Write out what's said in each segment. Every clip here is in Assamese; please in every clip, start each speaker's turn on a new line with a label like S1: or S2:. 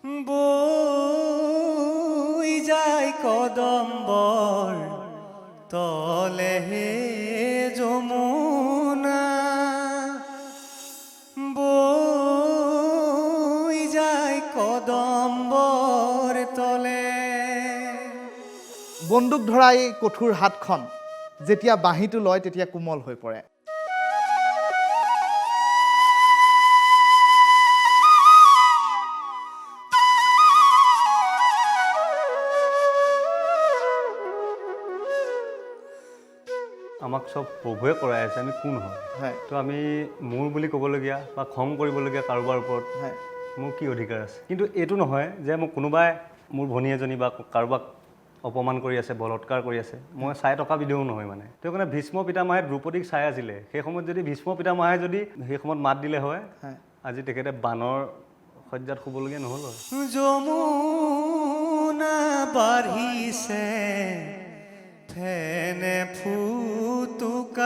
S1: বই যায় কদম্বৰ তলে হে যমুনা বই যায় কদম্বৰ তলে।
S2: বন্দুক ধৰা এই কঠোৰ হাতখন যেতিয়া বাঁহীটো লয় তেতিয়া কোমল হৈ পৰে।
S3: আমাক চব প্ৰভুৱে কৰাই আছে, আমি কোন হয়? তো আমি মোৰ বুলি ক'বলগীয়া বা খং কৰিবলগীয়া কাৰোবাৰ ওপৰত মোৰ কি অধিকাৰ আছে? কিন্তু এইটো নহয় যে মোক কোনোবাই মোৰ ভনী এজনী বা কাৰোবাক অপমান কৰি আছে, বলৎকাৰ কৰি আছে, মই চাই থকা বিধেও নহয় মানে। তেওঁ কাৰণে ভীষ্ম পিতামহে দ্ৰৌপদীক চাই আছিলে, সেই সময়ত যদি ভীষ্ম পিতামহে যদি সেই সময়ত মাত দিলে হয়, আজি তেখেতে বানৰ সজ্জাত শুবলগীয়া নহ'ল হয়।
S1: যমুনা বাঢ়িছে ফেনে ফুটুকাৰে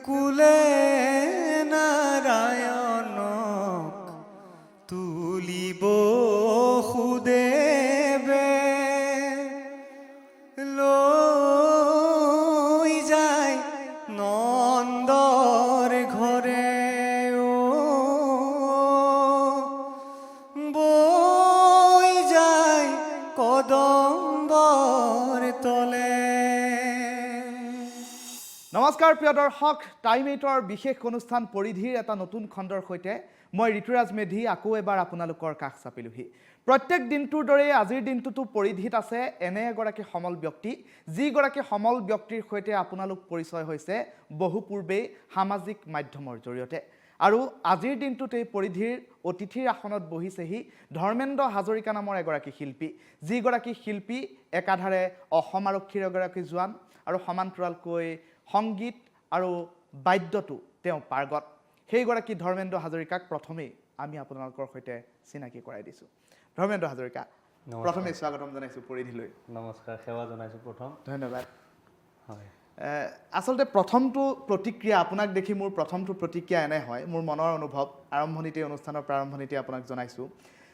S1: কুলে নাৰায়ণক তুলিব সুদেৱে লৈ যায় নন্দৰ ঘৰে বৈ যায় কদম্বৰ তলে।
S2: নমস্কাৰ প্ৰিয় দৰ্শক, টাইম 8ৰ বিশেষ অনুষ্ঠান পৰিধিৰ এটা নতুন খণ্ডৰ সৈতে মই ঋতুৰাজ মেধি আকৌ এবাৰ আপোনালোকৰ কাষ চাপিলোহি। প্ৰত্যেক দিনটোৰ দৰে আজিৰ দিনটোতো পৰিধিত আছে এনে এগৰাকী সমল ব্যক্তি, যিগৰাকী সমল ব্যক্তিৰ সৈতে আপোনালোক পৰিচয় হৈছে বহু পূৰ্বেই সামাজিক মাধ্যমৰ জৰিয়তে। আৰু আজিৰ দিনটোত এই পৰিধিৰ অতিথিৰ আসনত বহিছেহি ধৰ্মেন্দ্ৰ হাজৰিকা নামৰ এগৰাকী শিল্পী, যিগৰাকী শিল্পী একাধাৰে অসম আৰক্ষীৰ এগৰাকী জোৱান আৰু সমান্তৰালকৈ সংগীত আৰু বাদ্যটো তেওঁ পাৰ্গত। সেইগৰাকী ধৰ্মেন্দ্ৰ হাজৰিকাক প্ৰথমেই আমি আপোনালোকৰ সৈতে চিনাকি কৰাই দিছোঁ। ধৰ্মেন্দ্ৰ হাজৰিকা, প্ৰথমেই স্বাগতম জনাইছোঁ পৰিধিলৈ।
S3: নমস্কাৰ, সেৱা জনাইছোঁ প্ৰথম।
S2: ধন্যবাদ।
S3: হয়,
S2: আচলতে প্ৰথমটো প্ৰতিক্ৰিয়া আপোনাক দেখি মোৰ প্ৰথমটো প্ৰতিক্ৰিয়া এনে হয়, মোৰ মনৰ অনুভৱ আৰম্ভণিতে অনুষ্ঠানৰ প্ৰাৰম্ভণিতে আপোনাক জনাইছোঁ।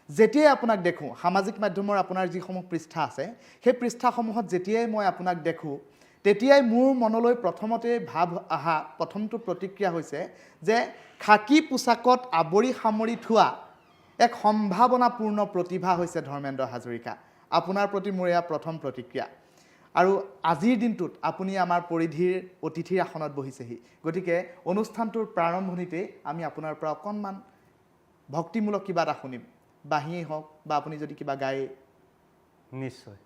S2: যেতিয়াই আপোনাক দেখোঁ সামাজিক মাধ্যমৰ আপোনাৰ যিসমূহ পৃষ্ঠা আছে, সেই পৃষ্ঠাসমূহত যেতিয়াই মই আপোনাক দেখোঁ তেতিয়াই মোৰ মনলৈ প্ৰথমতে ভাৱ অহা প্ৰথমটো প্ৰতিক্ৰিয়া হৈছে যে খাকী পোছাকত আৱৰি সামৰি থোৱা এক সম্ভাৱনাপূৰ্ণ প্ৰতিভা হৈছে ধৰ্মেন্দ্ৰ হাজৰিকা। আপোনাৰ প্ৰতি মোৰ এয়া প্ৰথম প্ৰতিক্ৰিয়া। আৰু আজিৰ দিনটোত আপুনি আমাৰ পৰিধিৰ অতিথিৰ আসনত বহিছেহি, গতিকে অনুষ্ঠানটোৰ প্ৰাৰম্ভণিতে আমি আপোনাৰ পৰা অকণমান ভক্তিমূলক কিবা এটা শুনিম, বাঁহীয়েই হওক বা আপুনি যদি কিবা গায়।
S3: নিশ্চয়।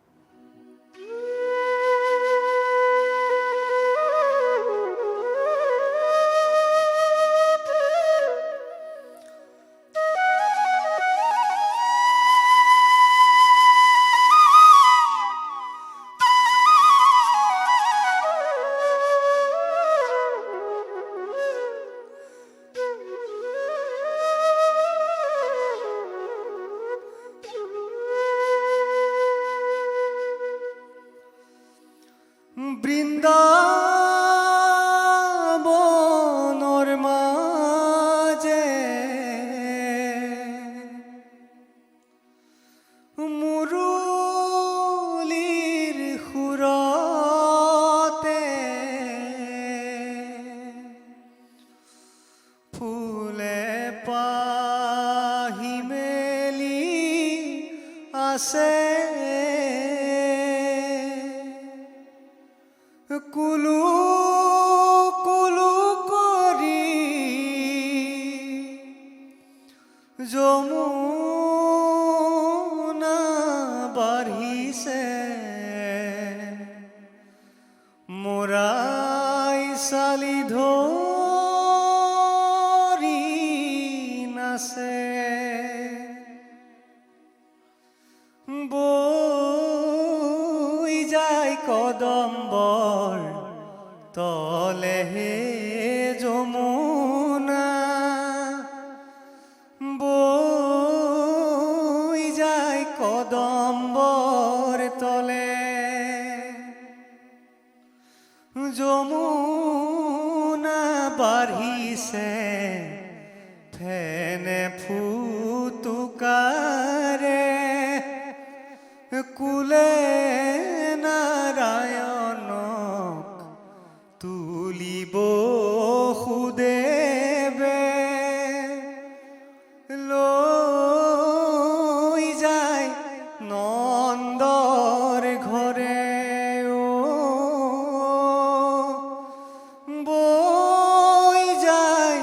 S1: বৃন্দাবনৰ মাজে মুৰুলীৰ সুৰতে ফুলে পাহি মেলি আছে কুলু কুলু কৰি যমুনা বাঢ়িছে মৰাই চালি ধৰি নাচে বৈ যায় কদম্বৰ তলে হে যমুনা বৈ যায় কদম্বৰ তলে। যমুনা বাঢ়িছে ফেনে ফুল জোকাৰে কুলে নাৰায়ণক তুলিব সুদেৱে লৈ যায় নন্দৰ ঘৰে বৈ যায়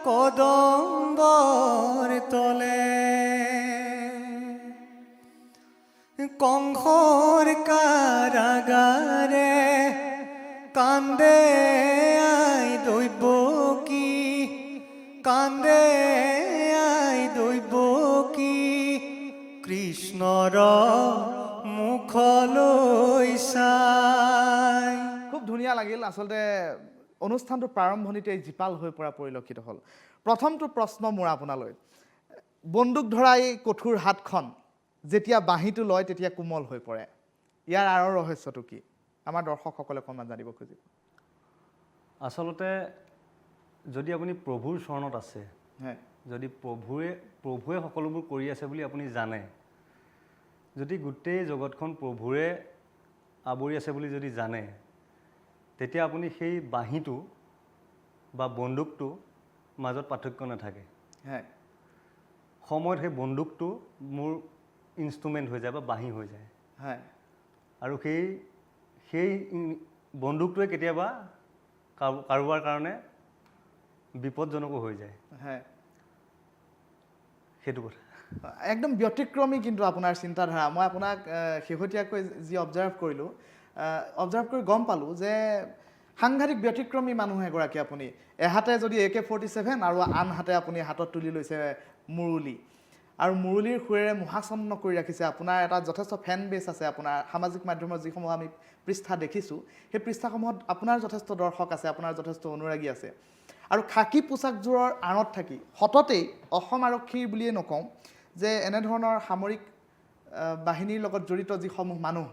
S1: কদম্বৰ তলে কংসৰ কাৰাগাৰে কান্দে আই দৈৱকী কান্দে আই দৈৱকী কৃষ্ণৰ মুখলৈ চাই।
S2: খুব ধুনীয়া লাগিল। আচলতে অনুষ্ঠানটোৰ প্ৰাৰম্ভণিতে জীপাল হৈ পৰা পৰিলক্ষিত হ'ল। প্ৰথমটো প্ৰশ্ন মোৰ আপোনালৈ, বন্দুক ধৰা এই কঠোৰ হাতখন যেতিয়া বাঁহীটো লয় তেতিয়া কোমল হৈ পৰে, ইয়াৰ আঁৰৰ ৰহস্যটো কি? আমাৰ দৰ্শকসকলে অকণমান জানিব খুজিব।
S3: আচলতে যদি আপুনি প্ৰভুৰ চৰণত আছে, যদি প্ৰভুৱে সকলোবোৰ কৰি আছে বুলি আপুনি জানে, যদি গোটেই জগতখন প্ৰভুৰে আৱৰি আছে বুলি যদি জানে, তেতিয়া আপুনি সেই বাঁহীটো বা বন্দুকটো মাজত পাৰ্থক্য নাথাকে। সময়ত সেই বন্দুকটো মোৰ ইনষ্ট্ৰুমেণ্ট হৈ যায় বা বাঁহী হৈ যায়। আৰু সেই বন্দুকটোৱে কেতিয়াবা কাৰোবাৰ কাৰণে বিপদজনকো হৈ যায়। সেইটো কথা
S2: একদম ব্যতিক্ৰমী কিন্তু আপোনাৰ চিন্তাধাৰা। মই আপোনাক শেহতীয়াকৈ যি অবজাৰ্ভ কৰিলোঁ, অবজাৰ্ভ কৰি গম পালোঁ যে সাংঘাতিক ব্যতিক্ৰমী মানুহ এগৰাকী আপুনি। এহাতে যদি AK-47 আৰু আনহাতে আপুনি হাতত তুলি লৈছে মুৰুলী, আৰু মুৰুলীৰ সুৰেৰে মোহাচন্ন কৰি ৰাখিছে। আপোনাৰ এটা যথেষ্ট ফেন বেছ আছে। আপোনাৰ সামাজিক মাধ্যমৰ যিসমূহ আমি পৃষ্ঠা দেখিছোঁ, সেই পৃষ্ঠাসমূহত আপোনাৰ যথেষ্ট দৰ্শক আছে, আপোনাৰ যথেষ্ট অনুৰাগী আছে। আৰু খাকী পোচাকযোৰৰ আঁৰত থাকি সততেই অসম আৰক্ষীৰ বুলিয়েই নকওঁ, যে এনেধৰণৰ সামৰিক বাহিনীৰ লগত জড়িত যিসমূহ মানুহ,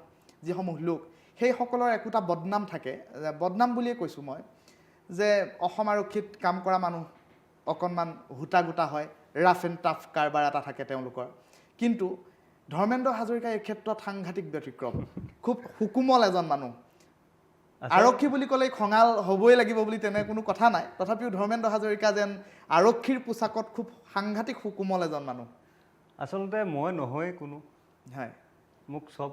S2: যিসমূহ লোক, সেইসকলৰ একোটা বদনাম থাকে। বদনাম বুলিয়ে কৈছোঁ মই, যে অসম আৰক্ষীত কাম কৰা মানুহ অকণমান হুটা গোটা হয়, ৰাফ এণ্ড টাফ কাৰবাৰ এটা থাকে তেওঁলোকৰ। কিন্তু ধৰ্মেন্দ্ৰ হাজৰিকা এই ক্ষেত্ৰত সাংঘাতিক ব্যতিক্ৰম। খুব সুকোমল এজন মানুহ। আৰক্ষী বুলি ক'লে খঙাল হ'বই লাগিব বুলি তেনে কোনো কথা নাই। তথাপিও ধৰ্মেন্দ্ৰ হাজৰিকা যেন আৰক্ষীৰ পোচাকত খুব সাংঘাতিক সুকোমল এজন মানুহ।
S3: আচলতে মই নহয় কোনো, মোক চব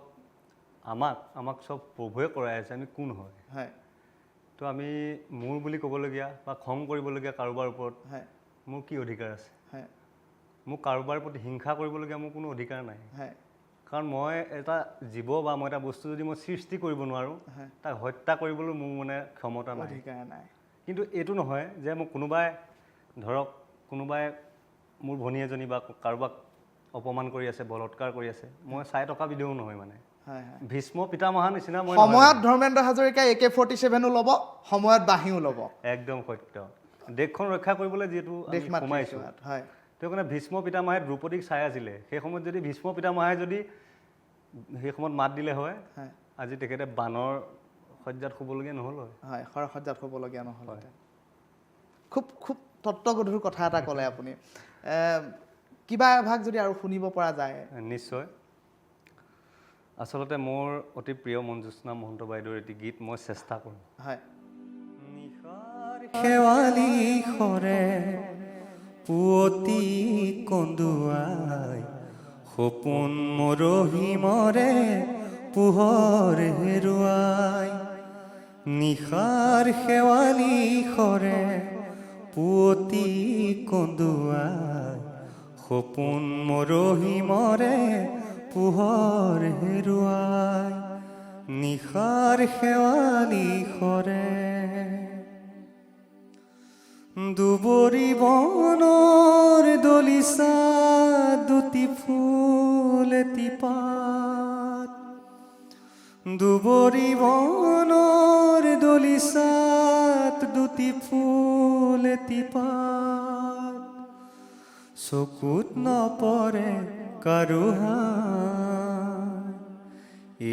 S3: আমাক চব প্ৰভুৱে কৰাই আছে। আমি কোন হয়? তো আমি মোৰ বুলি ক'বলগীয়া বা খং কৰিবলগীয়া কাৰোবাৰ ওপৰত মোৰ কি অধিকাৰ আছে? মোক কাৰোবাৰ প্ৰতি হিংসা কৰিবলগীয়া মোৰ কোনো অধিকাৰ নাই। কাৰণ মই এটা জীৱ বা মই এটা বস্তু যদি মই সৃষ্টি কৰিব নোৱাৰোঁ, তাক হত্যা কৰিবলৈ মোৰ মানে ক্ষমতা নাই। কিন্তু এইটো নহয় যে মোক কোনোবাই ধৰক কোনোবাই মোৰ ভনী এজনী বা কাৰোবাক অপমান কৰি আছে, বলৎকাৰ কৰি আছে, মই চাই থকা বিধেও নহয়। মানে ভীষ্ম পিতামহা নিচিনা মই
S2: সময়ত ধৰ্মেন্দ্ৰ হাজৰিকাই AK-47 ল'ব, সময়ত বাঁহীও ল'ব।
S3: একদম সত্য। দেশখন ৰক্ষা কৰিবলৈ যিহেতু সোমাইছোঁ, তেওঁ কাৰণে ভীষ্ম পিতামহে দ্ৰৌপদীক চাই আছিলে। সেই সময়ত যদি ভীষ্ম পিতামহে যদি সেই সময়ত মাত দিলে হয়, আজি তেখেতে বানৰ সজ্জাত শুবলগীয়া নহ'ল হয়।
S2: সজ্জাত শুবলগীয়া নহ'ল হয়। খুব খুব তত্ত্বগধুৰ কথা এটা ক'লে আপুনি। কিবা এভাগ যদি আৰু শুনিব পৰা যায়।
S3: নিশ্চয়। আচলতে মোৰ অতি প্ৰিয় মঞ্জুস্না মহন্ত বাইদেউৰ এটি গীত মই চেষ্টা কৰোঁ।
S1: শেৱালি সৰে পুৱতি কন্দুৱাই, সপোন মৰহি মৰে পোহৰ হেৰুৱাই। নিশাৰ শেৱালি সৰে পুৱতি কন্দুৱাই, সপোন মৰহি মৰে পোহৰ হেৰুৱাই। নিশাৰ শেৱালি সৰে দুবৰি বনৰ দলিচা দুটি ফুল এটি পাত, দুবৰি বনৰ দলিচাত দুটি ফুল এটি পাত, চকুত নপৰে কাৰো হাত,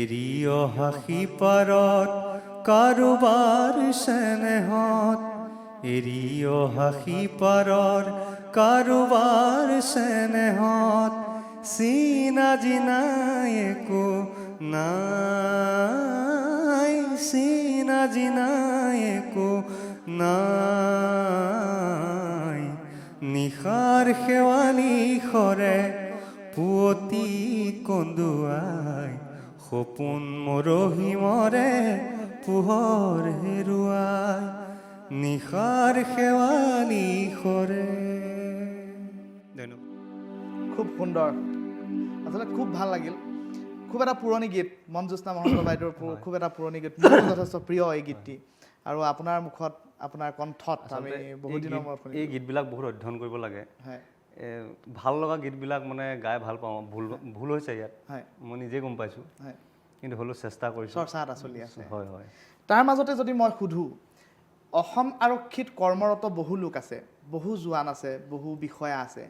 S1: এৰি অহা সিপাৰত কাৰোবাৰ চেনেহত, এৰি অহা সিপাৰৰ কাৰোবাৰ চেনেহত চিনা জিনাই একো নাই, চিনা জিনাই একো নাই। নিশাৰ শেৱালি সৰে পুৱতি কন্দুৱাই, সপোন মৰহি মৰে পোহৰ হেৰুৱাই, নিশাৰ শেৱালি সৰে।
S2: খুব সুন্দৰ, আচলতে খুব ভাল লাগিল। খুব এটা পুৰণি গীত, মঞ্জুস্না মহন্ত বাইদেউৰ খুব এটা পুৰণি গীত, মোৰ যথেষ্ট প্ৰিয় এই গীতটি। আৰু আপোনাৰ মুখত, আপোনাৰ কণ্ঠত আমি বহুত দিনৰ মূৰত
S3: এই গীতবিলাক বহুত অধ্যয়ন কৰিব লাগে। ভাল লগা গীতবিলাক মানে গাই ভাল পাওঁ। ভুল হৈছে ইয়াত, মই নিজে গম পাইছোঁ, কিন্তু হ'লেও চেষ্টা কৰিছোঁ।
S2: চৰ্চা এটা চলি আছে।
S3: হয় হয়।
S2: তাৰ মাজতে যদি মই সোধোঁ, অসম আৰক্ষীত কৰ্মৰত বহু লোক আছে, বহু জোৱান আছে, বহু বিষয়া আছে।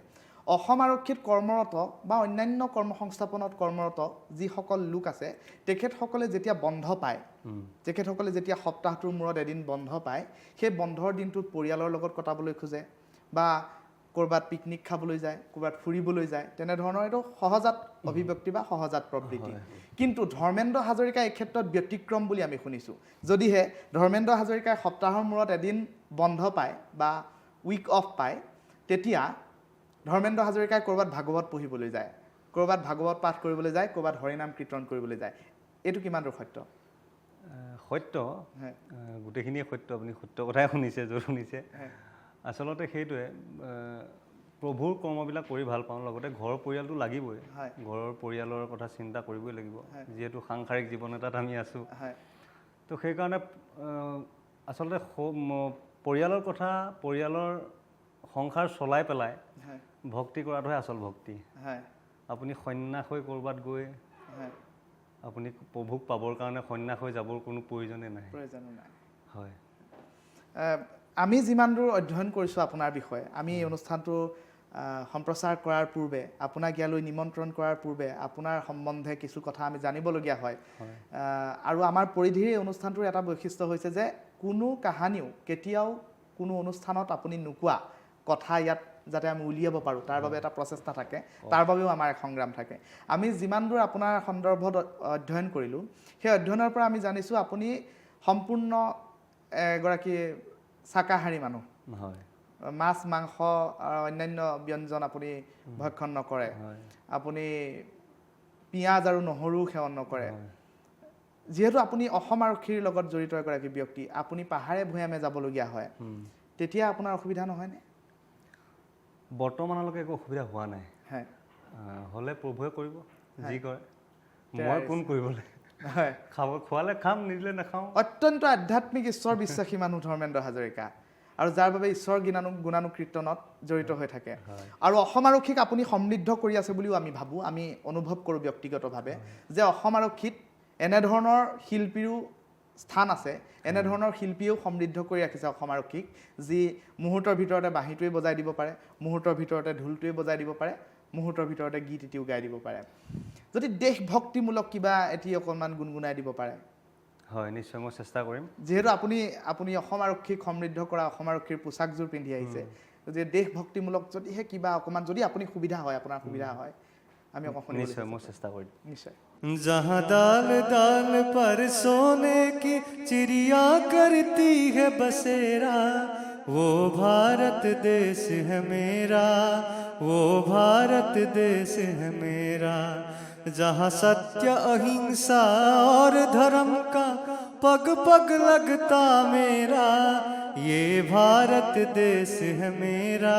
S2: অসম আৰক্ষীত কৰ্মৰত বা অন্যান্য কৰ্মসংস্থাপনত কৰ্মৰত যিসকল লোক আছে, তেখেতসকলে যেতিয়া বন্ধ পায়, তেখেতসকলে যেতিয়া সপ্তাহটোৰ মূৰত এদিন বন্ধ পায়, সেই বন্ধৰ দিনটোত পৰিয়ালৰ লগত কটাবলৈ খোজে বা ক'ৰবাত পিকনিক খাবলৈ যায়, ক'ৰবাত ফুৰিবলৈ যায়, তেনেধৰণৰ এইটো সহজাত অভিব্যক্তি বা সহজাত প্ৰবৃত্তি। কিন্তু ধৰ্মেন্দ্ৰ হাজৰিকা এই ক্ষেত্ৰত ব্যতিক্ৰম বুলি আমি শুনিছোঁ। যদিহে ধৰ্মেন্দ্ৰ হাজৰিকাই সপ্তাহৰ মূৰত এদিন বন্ধ পায় বা উইক অফ পায়, তেতিয়া ধৰ্মেন্দ্ৰ হাজৰিকাই ক'ৰবাত ভাগৱত পঢ়িবলৈ যায়, ক'ৰবাত ভাগৱত পাঠ কৰিবলৈ যায়, ক'ৰবাত হৰিনাম কীৰ্তন কৰিবলৈ যায়। এইটো কিমান দূৰ সত্য?
S3: সত্য, গোটেইখিনিয়ে সত্য। আপুনি সত্য কথাই শুনিছে, য'ত শুনিছে। আচলতে সেইটোৱে, প্ৰভুৰ কৰ্মবিলাক কৰি ভাল পাওঁ, লগতে ঘৰৰ পৰিয়ালটো লাগিবই। ঘৰৰ পৰিয়ালৰ কথা চিন্তা কৰিবই লাগিব, যিহেতু সাংসাৰিক জীৱন এটাত আমি আছোঁ। তো সেইকাৰণে আচলতে পৰিয়ালৰ কথা, পৰিয়ালৰ সংসাৰ চলাই পেলাই ভক্তি কৰাটোহে আচল ভক্তি। আপুনি সন্ন্যাস হৈ ক'ৰবাত গৈ আপুনি প্ৰভুক পাবৰ কাৰণে সন্ন্যাস হৈ যাবৰ কোনো প্ৰয়োজনে নাই। হয়।
S2: আমি যিমান দূৰ অধ্যয়ন কৰিছোঁ আপোনাৰ বিষয়ে, আমি এই অনুষ্ঠানটো সম্প্ৰচাৰ কৰাৰ পূৰ্বে, আপোনাক ইয়ালৈ নিমন্ত্ৰণ কৰাৰ পূৰ্বে আপোনাৰ সম্বন্ধে কিছু কথা আমি জানিবলগীয়া হয়। আৰু আমাৰ পৰিধিৰ এই অনুষ্ঠানটোৰ এটা বৈশিষ্ট্য হৈছে যে কোনো কাহানিও কেতিয়াও কোনো অনুষ্ঠানত আপুনি নোকোৱা কথা ইয়াত যাতে আমি উলিয়াব পাৰোঁ, তাৰ বাবে এটা প্ৰচেষ্টা থাকে, তাৰ বাবেও আমাৰ এক সংগ্ৰাম থাকে। আমি যিমান দূৰ আপোনাৰ সন্দৰ্ভত অধ্যয়ন কৰিলোঁ, সেই অধ্যয়নৰ পৰা আমি জানিছোঁ আপুনি সম্পূৰ্ণ এগৰাকী শাকাহাৰী মানুহ। মাছ, মাংস আৰু অন্যান্য ব্যঞ্জন আপুনি ভক্ষণ নকৰে, আপুনি পিঁয়াজ আৰু নহৰু সেৱন নকৰে। যিহেতু আপুনি অসম আৰক্ষীৰ লগত জড়িত এগৰাকী ব্যক্তি, আপুনি পাহাৰে ভৈয়ামে যাবলগীয়া হয়, তেতিয়া আপোনাৰ অসুবিধা নহয়নে?
S3: বৰ্তমানলৈকে একো অসুবিধা হোৱা নাই। হ'লে প্ৰভুৱে কৰিব, যি কৰে। মই কোন কৰিবলৈ? খাব খোৱালে খাম, নিদিলে নাখাওঁ।
S2: অত্যন্ত আধ্যাত্মিক ঈশ্বৰ বিশ্বাসী মানুহ ধৰ্মেন্দ্ৰ হাজৰিকা, আৰু যাৰ বাবে ঈশ্বৰ গুণানুকীৰ্তনত জড়িত হৈ থাকে। আৰু অসম আৰক্ষীক আপুনি সমৃদ্ধ কৰি আছে বুলিও আমি ভাবোঁ, আমি অনুভৱ কৰোঁ ব্যক্তিগতভাৱে যে অসম আৰক্ষীত এনেধৰণৰ শিল্পীৰো স্থান আছে, এনেধৰণৰ শিল্পীয়েও সমৃদ্ধ কৰি ৰাখিছে অসম আৰক্ষীক, যি মুহূৰ্তৰ ভিতৰতে বাঁহীটোৱে বজাই দিব পাৰে, মুহূৰ্তৰ ভিতৰতে ঢোলটোৱে বজাই দিব পাৰে, মুহূৰ্তৰ ভিতৰতে গীত এটিও গাই দিব পাৰে। যদি দেশভক্তিমূলক কিবা এটি অকণমান গুণগুণাই দিব পাৰে।
S3: হয়, নিশ্চয় মই চেষ্টা কৰিম।
S2: যিহেতু আপুনি অসম আৰক্ষীক সমৃদ্ধ কৰা, অসম আৰক্ষীৰ পোচাকযোৰ পিন্ধি আহিছে, যে দেশভক্তিমূলক যদিহে কিবা অকণমান, যদি আপুনি সুবিধা হয়, আপোনাৰ সুবিধা হয়, আমি অকণমান
S3: নিশ্চয় মই চেষ্টা কৰিম।
S2: নিশ্চয়।
S1: जहाँ दाल दाल पर सोने की चिड़िया करती है बसेरा, वो भारत देश है मेरा, वो भारत देश है मेरा। जहाँ सत्य अहिंसा और धर्म का पग पग लगता मेरा, ये भारत देश है मेरा,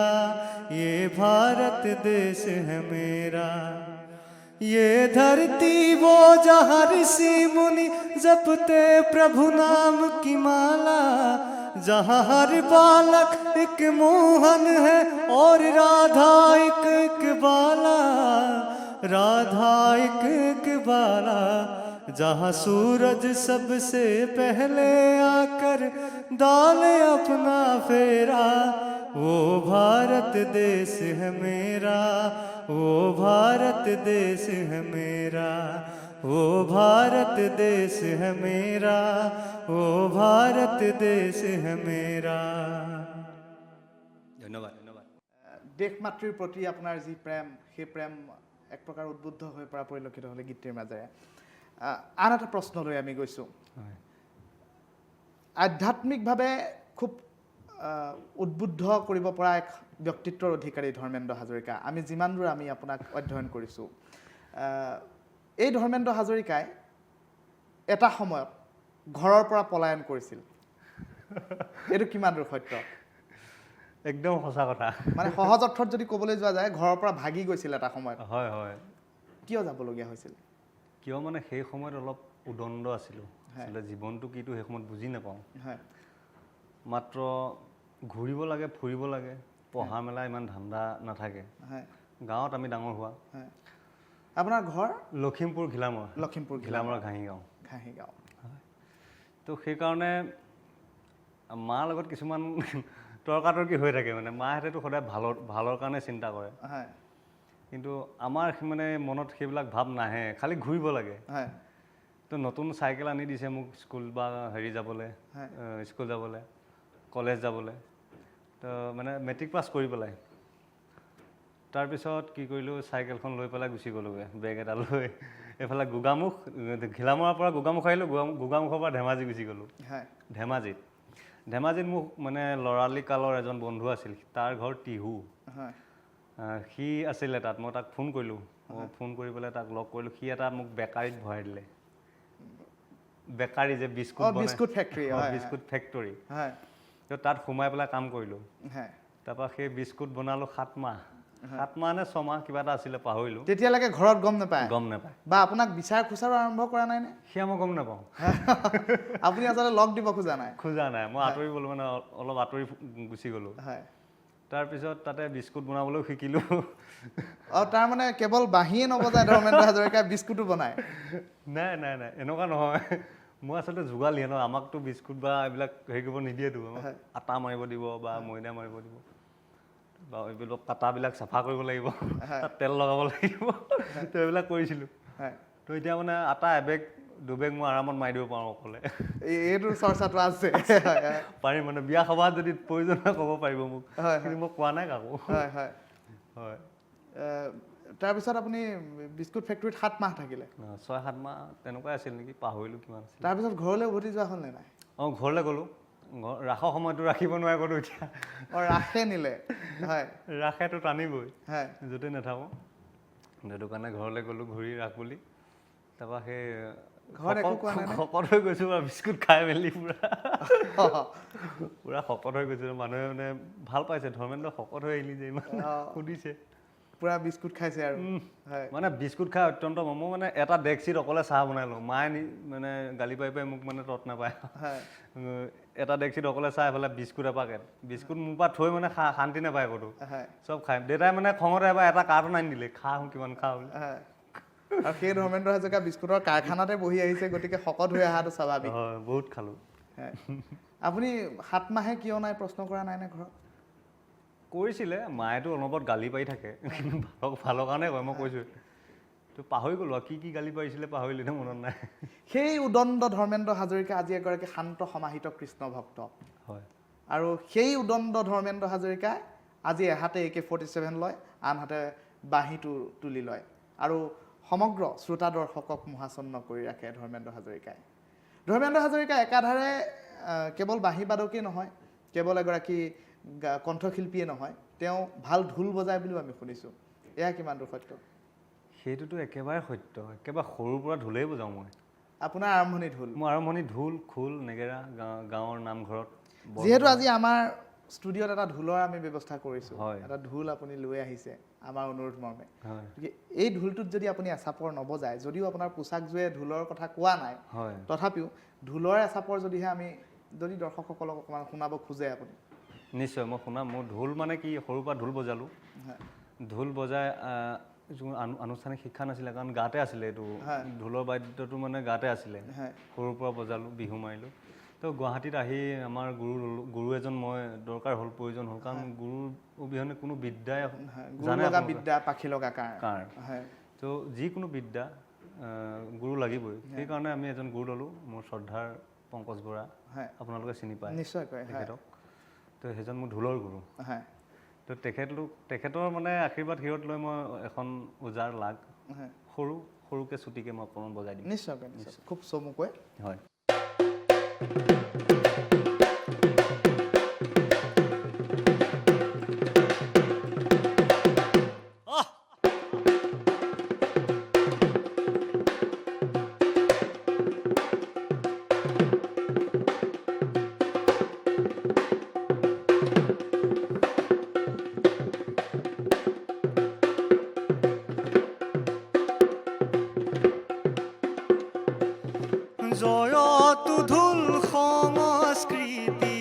S1: ये भारत देश है मेरा। ये धरती वो जहाँ ऋषि मुनि जपते प्रभु नाम की माला, जहाँ हर बालक एक मोहन है और राधा एक एक बाला, राधा एक एक बाला। जहाँ सूरज सबसे पहले आकर डाले अपना फेरा, वो भारत देश है मेरा, वो भारत देश है मेरा, वो भारत देश है मेरा, वो भारत देश है मेरा।
S3: ধন্যবাদ।
S2: দেশ মাতৃৰ প্ৰতি আপোনাৰ যি প্ৰেম সেই প্ৰেম এক প্ৰকাৰ উদ্বুদ্ধ হৈ পৰা পৰিলক্ষিত হ'লে গীতটিৰ মাজেৰে আন এটা প্ৰশ্নলৈ আমি গৈছোঁ আধ্যাত্মিকভাৱে খুব উদ্বুদ্ধ কৰিব পৰা এক ব্যক্তিত্বৰ অধিকাৰী ধৰ্মেন্দ্ৰ হাজৰিকা আমি যিমান দূৰ আমি আপোনাক অধ্যয়ন কৰিছোঁ এই ধৰ্মেন্দ্ৰ হাজৰিকাই এটা সময়ত ঘৰৰ পৰা পলায়ন কৰিছিল এইটো কিমান দূৰ সত্য
S3: একদম সঁচা কথা
S2: মানে সহজ অৰ্থত যদি ক'বলৈ যোৱা যায় ঘৰৰ পৰা ভাগি গৈছিল এটা সময়ত
S3: হয় হয়
S2: কিয় যাবলগীয়া হৈছিল
S3: কিয় মানে সেই সময়ত অলপ উদণ্ড আছিলোঁ আচলতে জীৱনটো কিটো সেই সময়ত বুজি নাপাওঁ
S2: হয়
S3: মাত্ৰ ঘূৰিব লাগে ফুৰিব লাগে পঢ়া মেলা ইমান ধান্দা নাথাকে
S2: হয়
S3: গাঁৱত আমি ডাঙৰ হোৱা
S2: হয় আপোনাৰ ঘৰ
S3: লখিমপুৰ ঘিলামৰা
S2: ঘাঁহিগাঁও
S3: তো সেইকাৰণে মাৰ লগত কিছুমান তৰ্কাতৰ্কি হৈ থাকে মানে মাহঁতেতো সদায় ভালৰ কাৰণে চিন্তা কৰে
S2: হয়
S3: কিন্তু আমাৰ মানে মনত সেইবিলাক ভাৱ নাহে খালি ঘূৰিব লাগে
S2: হয়
S3: তো নতুন চাইকেল আনি দিছে মোক স্কুল বা হেৰি যাবলৈ স্কুল যাবলৈ কলেজ যাবলৈ তো মানে মেট্ৰিক পাছ কৰি পেলাই তাৰপিছত কি কৰিলোঁ চাইকেলখন লৈ পেলাই গুচি গ'লোগৈ বেগ এটা লৈ এইফালে গোগামুখ ঘিলামৰাৰ পৰা গোগামুখ আহিলোঁ গোগামুখৰ পৰা ধেমাজি গুচি গ'লোঁ ধেমাজিত মোক মানে ল'ৰালি কালৰ এজন বন্ধু আছিল তাৰ ঘৰ টিহু সি আছিলে তাত মই তাক ফোন কৰিলোঁ ফোন কৰি পেলাই তাক লগ কৰিলোঁ সি এটা মোক বেকাৰীত ভৰাই দিলে বেকাৰী যে বিস্কুট ফেক্টৰী তো তাত সোমাই পেলাই কাম কৰিলোঁ তাৰপৰা সেই বিস্কুট বনালোঁ 7 মাহ নে 6 মাহ কিবা এটা আছিলে পাহৰিলোঁ
S2: তেতিয়ালৈকে ঘৰত গম নাপায় বা আপোনাক বিচাৰ খোচাৰো আৰম্ভ কৰা নাই নে
S3: সেয়া মই গম নাপাওঁ
S2: আপুনি আচলতে লগ দিব খোজা নাই
S3: মই আঁতৰি গ'লোঁ মানে অলপ আঁতৰি গুচি গ'লোঁ তাৰপিছত তাতে বিস্কুট বনাবলৈও শিকিলোঁ
S2: তাৰ মানে কেৱল বাঁহীয়ে নবজায় ধৰ্মেন্দ্ৰ হাজৰিকাই বিস্কুটো বনায়
S3: নাই এনেকুৱা নহয় মই আচলতে যোগালীয়ে ন আমাকতো বিস্কুট বা এইবিলাক হেৰি কৰিব নিদিয়েতো আটা মাৰিব দিব বা ময়দা মাৰিব দিব বা এইবিলাক কাটাবিলাক চাফা কৰিব লাগিব তাত তেল লগাব লাগিব তো এইবিলাক কৰিছিলোঁ তো এতিয়া মানে আটা এবেগ 2 বেগ মই আৰামত মাৰি দিব পাৰোঁ অকলে
S2: এইটো চৰ্চাটো আছে
S3: পাৰিম মানে বিয়া সভাত যদি প্ৰয়োজন হয় ক'ব পাৰিব মোক কিন্তু মই কোৱা নাই কাকো
S2: হয় তাৰপিছত আপুনি বিস্কুট ফেক্টৰীত 7 মাহ থাকিলে
S3: 6-7 মাহ তেনেকুৱাই আছিল নেকি পাহৰিলোঁ কিমান আছিল
S2: তাৰপিছত ঘৰলৈ উভতি যোৱা হ'ল নে নাই
S3: ঘৰলৈ গ'লোঁ ৰাসৰ সময়তো ৰাখিব নোৱাৰে ক'তো এতিয়া
S2: ৰাসে নিলে
S3: ৰাসেতো টানিবই য'তে নাথাকোঁ সেইটো কাৰণে ঘৰলৈ গ'লোঁ ঘূৰি ৰাস বুলি তাৰপৰা সেই শকত হৈ গৈছোঁ আৰু বিস্কুট খাই মেলি পুৰা শকত হৈ গৈছোঁ মানুহে মানে ভাল পাইছে ধৰ্মেন্দ্ৰ শকত হৈ আহিলি যে ইমান সুধিছে
S2: পুৰা বিস্কুট খাইছে আৰু
S3: মানে বিস্কুট খাই অত্যন্ত মই মানে এটা ডেক্সিত অকলে চাহ বনাই লওঁ মায়ে মানে গালি পাই মোক মানে তত নাপায় এটা ডেক্সিত অকলে চাহ এফালে বিস্কুট এপাকেট বিস্কুট মোৰ পৰা থৈ মানে শান্তি নাপায় ক'তো চব খাই দেউতাই মানে খঙতে এবাৰ এটা কাৰ্টন আনি দিলে খাওঁ কিমান খাওঁ বুলি
S2: আৰু সেই ধৰ্মেন্দ্ৰ হাজৰিকা বিস্কুটৰ কাৰখানাতে বহি আহিছে গতিকে শকত হৈ অহাটো স্বাভাৱিক
S3: বহুত খালোঁ
S2: আপুনি 7 মাহে কিয় নাই প্ৰশ্ন কৰা নাই নে ঘৰত
S3: কৰিছিলে মায়েতো অনবৰত গালি পাৰি থাকে ভালৰ কাৰণে কয় মই কৈছোঁ তো পাহৰি গ'লোঁ আৰু কি গালি পাৰিছিলে পাহৰিলোঁ নে মনত নাই
S2: সেই উদণ্ড ধৰ্মেন্দ্ৰ হাজৰিকা আজি এগৰাকী শান্ত সমাহিত কৃষ্ণ ভক্ত
S3: হয়
S2: আৰু সেই উদণ্ড ধৰ্মেন্দ্ৰ হাজৰিকাই আজি এহাতে AK-47 লয় আনহাতে বাঁহীটো তুলি লয় আৰু সমগ্ৰ শ্ৰোতা দৰ্শকক মোহাচন্ন কৰি ৰাখে ধৰ্মেন্দ্ৰ হাজৰিকাই একাধাৰে কেৱল বাঁহী বাদকেই নহয় কেৱল এগৰাকী কণ্ঠশিল্পীয়ে নহয় তেওঁ ভাল ঢোল বজায় বুলিও আমি শুনিছোঁ এয়া কিমান দূৰ সত্য
S3: সেইটোতো একেবাৰে সত্য একেবাৰে সৰুৰ পৰা ঢোলেই বজাওঁ মই
S2: আপোনাৰ আৰম্ভণি ঢোল
S3: মোৰ আৰম্ভণি ঢোল খোল নেগেৰা গাঁৱৰ নামঘৰত
S2: যিহেতু আজি আমাৰ ষ্টুডিঅ'ত এটা ঢোলৰ আমি ব্যৱস্থা কৰিছোঁ এটা ঢোল আপুনি লৈ আহিছে আমাৰ অনুৰোধ মৰ্মে এই ঢোলটোত যদি আপুনি এচাপৰ নবজায় যদিও আপোনাৰ পোচাকযোৰে ঢোলৰ কথা কোৱা নাই তথাপিও ঢোলৰ এচাপৰ যদিহে আমি যদি দৰ্শকসকলক অকণমান শুনাব খোজে আপুনি
S3: নিশ্চয় মই শুনাম মোৰ ঢোল মানে কি সৰুৰ পৰা ঢোল বজালোঁ ঢোল বজাই আনুষ্ঠানিক শিক্ষা নাছিলে কাৰণ গাতে আছিলে এইটো ঢোলৰ বাদ্যটো মানে গাতে আছিলে সৰুৰ পৰা বজালোঁ বিহু মাৰিলোঁ তো গুৱাহাটীত আহি আমাৰ গুৰু এজন মই দৰকাৰ হ'ল প্ৰয়োজন হ'ল কাৰণ গুৰুৰ অবিহনে কোনো বিদ্যাই
S2: পাখি লগা কাৰ
S3: তো যিকোনো বিদ্যা গুৰু লাগিবই সেইকাৰণে আমি এজন গুৰু ল'লোঁ মোৰ শ্ৰদ্ধাৰ পংকজ বৰা আপোনালোকে চিনি পায়
S2: নিশ্চয়কৈ
S3: তেখেতক তো সেইজন মোৰ ঢোলৰ গুৰু তো তেখেতৰ মানে আশীৰ্বাদ হিৰত লৈ মই এখন উজাৰ লাগ সৰুকে চুটিকে মই অকণমান বজাই দিম।
S2: নিশ্চয়কৈ খুব চমুকৈ।
S3: হয়।
S1: জয়তু ঢোল সংস্কৃতি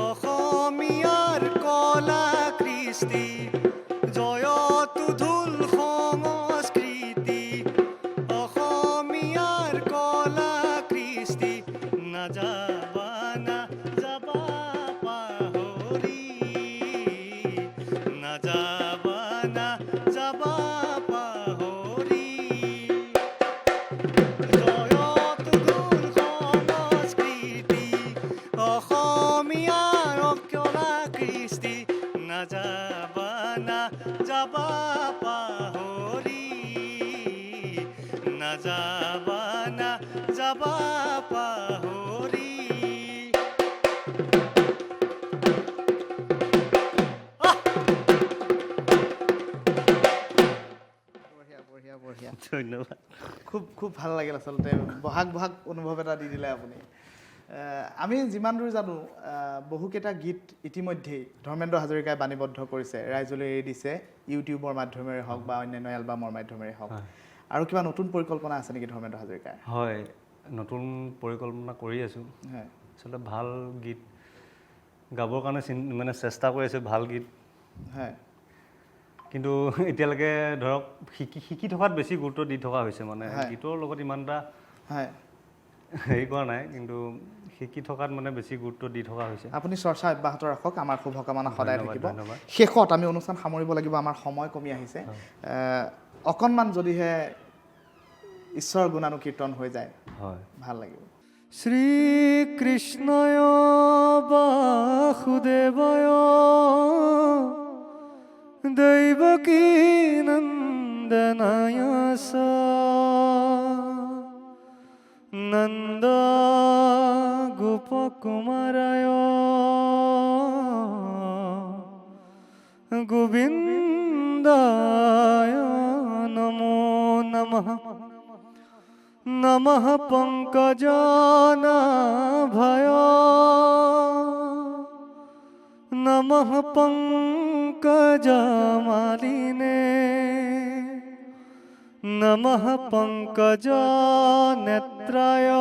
S1: অসমীয়াৰ কলা কৃষ্টি জয়তু ঢোল সংস্কৃতি অসমীয়াৰ কলা কৃষ্টি নাযাবা নাযাবা পাহৰি নাযাবা নাযাবা পাহৰি নাযাবা নাযাবা পাহৰি নাযাবা নাযাবা পাহৰি
S2: বঢ়িয়া
S3: ধন্যবাদ।
S2: খুব ভাল লাগিল আচলতে বহাগ অনুভৱ এটা দি দিলে আপুনি। আমি যিমান দূৰ জানো বহুকেইটা গীত ইতিমধ্যেই ধৰ্মেন্দ্ৰ হাজৰিকাই বাণীবদ্ধ কৰিছে, ৰাইজলৈ এৰি দিছে, ইউটিউবৰ মাধ্যমেৰে হওক বা অন্যান্য এলবামৰ মাধ্যমেৰে হওক। আৰু কিবা নতুন পৰিকল্পনা আছে নেকি ধৰ্মেন্দ্ৰ হাজৰিকাৰ?
S3: হয়, নতুন পৰিকল্পনা কৰি আছোঁ। আচলতে ভাল গীত গাবৰ কাৰণে মানে চেষ্টা কৰি আছোঁ, ভাল গীত।
S2: হয়,
S3: কিন্তু এতিয়ালৈকে ধৰক শিকি থকাত বেছি গুৰুত্ব দি থকা হৈছে, মানে গীতৰ লগত ইমান এটা হেৰি কৰা নাই, কিন্তু শিকি থকাত মানে বেছি গুৰুত্ব দি থকা হৈছে।
S2: আপুনি চৰ্চা অব্যাহত ৰাখক, আমাৰ শুভকামনা সদায় থাকিব। শেষত আমি অনুষ্ঠান সামৰিব লাগিব, আমাৰ সময় কমি আহিছে। অকণমান যদিহে ঈশ্বৰৰ গুণানুকীৰ্তন হৈ যায় ভাল লাগিব।
S1: শ্ৰীকৃষ্ণয় বাসুদেৱয় দৈৱকী নন্দনায় নন্দ গোপকুমারায় গোবিন্দায় নমো নমঃ নমঃ পঙ্কজনাভয় নমঃ পঙ্কজমালিনে নমঃ পঙ্কজ নেত্রায়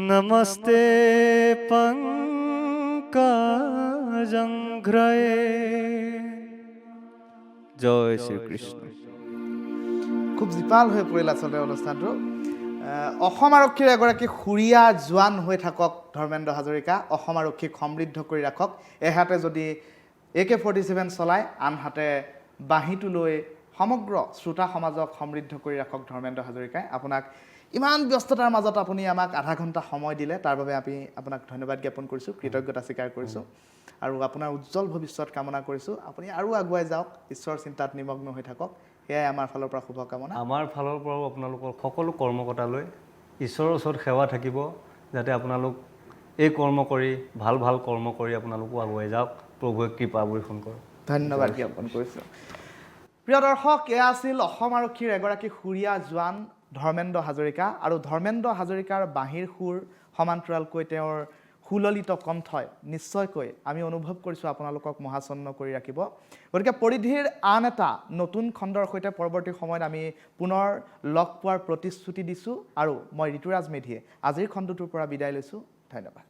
S1: নমস্তে পঙ্কজংঘ্রয়ে। জয় শ্রীকৃষ্ণ।
S2: খুব জীপাল হৈ পৰিল আচলতে অনুষ্ঠানটো। অসম আৰক্ষীৰ এগৰাকী সুৰীয়া জোৱান হৈ থাকক ধৰ্মেন্দ্ৰ হাজৰিকা, অসম আৰক্ষীক সমৃদ্ধ কৰি ৰাখক। এহাতে যদি AK-47 চলায়, আনহাতে বাঁহীটো লৈ সমগ্ৰ শ্ৰোতা সমাজক সমৃদ্ধ কৰি ৰাখক ধৰ্মেন্দ্ৰ হাজৰিকাই। আপোনাক ইমান ব্যস্ততাৰ মাজত আপুনি আমাক আধা ঘণ্টা সময় দিলে, তাৰ বাবে আমি আপোনাক ধন্যবাদ জ্ঞাপন কৰিছোঁ, কৃতজ্ঞতা স্বীকাৰ কৰিছোঁ। আৰু আপোনাৰ উজ্জ্বল ভৱিষ্যত কামনা কৰিছোঁ। আপুনি আৰু আগুৱাই যাওক, ঈশ্বৰৰ চিন্তাত নিমগ্ন হৈ থাকক, সেয়াই আমাৰ ফালৰ পৰা শুভকামনা।
S3: আমাৰ ফালৰ পৰাও আপোনালোকৰ সকলো কৰ্মকৰ্তালৈ ঈশ্বৰৰ ওচৰত সেৱা থাকিব, যাতে আপোনালোক এই কৰ্ম কৰি ভাল কৰ্ম কৰি আপোনালোকো আগুৱাই যাওক। প্ৰভুৱে কৃপা বৰ্ষণ কৰক।
S2: ধন্যবাদ জ্ঞাপন কৰিছোঁ। প্ৰিয় দৰ্শক, এয়া আছিল অসম আৰক্ষীৰ এগৰাকী সুৰীয়া জোৱান ধৰ্মেন্দ্ৰ হাজৰিকা। আৰু ধৰ্মেন্দ্ৰ হাজৰিকাৰ বাঁহীৰ সুৰ সমান্তৰালকৈ তেওঁৰ সুললিত কণ্ঠই নিশ্চয়কৈ আমি অনুভৱ কৰিছোঁ আপোনালোকক মোহাচন্ন কৰি ৰাখিব। গতিকে পৰিধিৰ আন এটা নতুন খণ্ডৰ সৈতে পৰৱৰ্তী সময়ত আমি পুনৰ লগ পোৱাৰ প্ৰতিশ্ৰুতি দিছোঁ। আৰু মই ঋতুৰাজ মেধিয়ে আজিৰ খণ্ডটোৰ পৰা বিদায় লৈছোঁ। ধন্যবাদ।